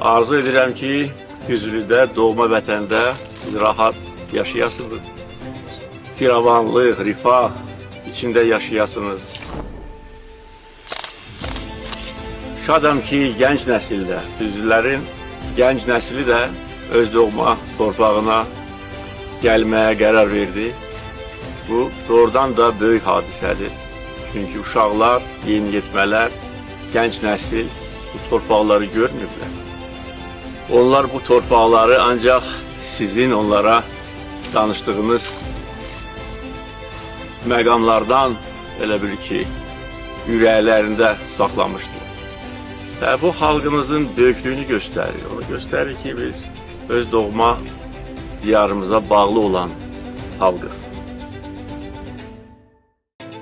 Arzu edirəm ki, Füzulidə, doğma vətəndə rahat yaşayasınız. Firavanlıq, rifah içində yaşayasınız. Şadam ki, gənc nəsildə, Füzulilərin gənc nəsli də öz doğma torpağına gəlməyə qərar verdi. Bu, doğrudan da böyük hadisədir. Çünki uşaqlar, yeniyetmələr, gənc nəsil bu torpaqları görmürlər. Onlar bu torpaqları ancaq sizin onlara danışdığınız məqamlardan elə bil ki, ürəklərində saxlamışdır. Və bu xalqımızın böyüklüyünü göstərir. Onu göstərir ki, biz öz doğma diyarımıza bağlı olan xalqıq.